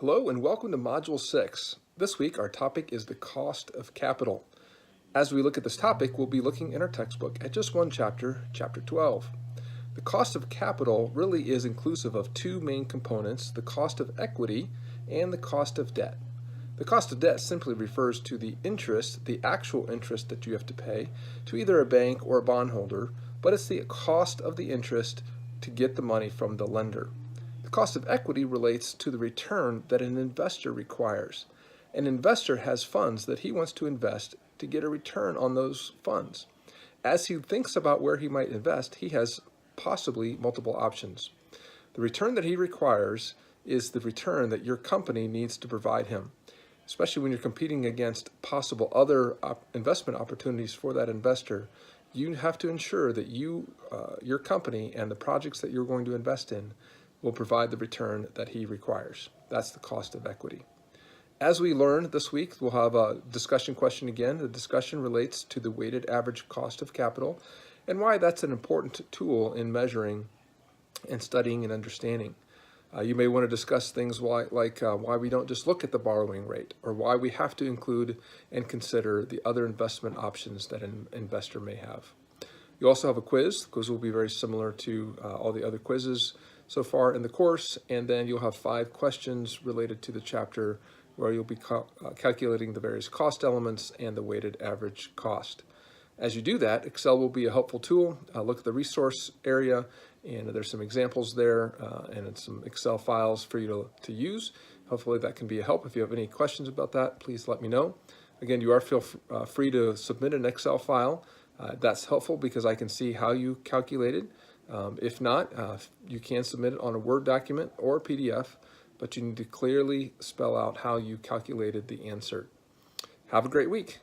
Hello and welcome to Module 6. This week our topic is the cost of capital. As we look at this topic, we'll be looking in our textbook at just one chapter, chapter 12. The cost of capital really is inclusive of two main components, the cost of equity and the cost of debt. The cost of debt simply refers to the interest, the actual interest that you have to pay to either a bank or a bondholder, but it's the cost of the interest to get the money from the lender. The cost of equity relates to the return that an investor requires. An investor has funds that he wants to invest to get a return on those funds. As he thinks about where he might invest, he has possibly multiple options. The return that he requires is the return that your company needs to provide him, especially when you're competing against possible other investment opportunities for that investor. You have to ensure that your company and the projects that you're going to invest in will provide the return that he requires. That's the cost of equity. As we learn this week, we'll have a discussion question again. The discussion relates to the weighted average cost of capital and why that's an important tool in measuring and studying and understanding. You may want to discuss things like why we don't just look at the borrowing rate, or why we have to include and consider the other investment options that an investor may have. You also have a quiz. The quiz will be very similar to all the other quizzes so far in the course, and then you'll have 5 questions related to the chapter where you'll be calculating the various cost elements and the weighted average cost. As you do that, Excel will be a helpful tool. Look at the resource area, and there's some examples there and some Excel files for you to use. Hopefully that can be a help. If you have any questions about that, please let me know. Again, you are free to submit an Excel file. That's helpful because I can see how you calculated. If not, you can submit it on a Word document or a PDF, but you need to clearly spell out how you calculated the answer. Have a great week.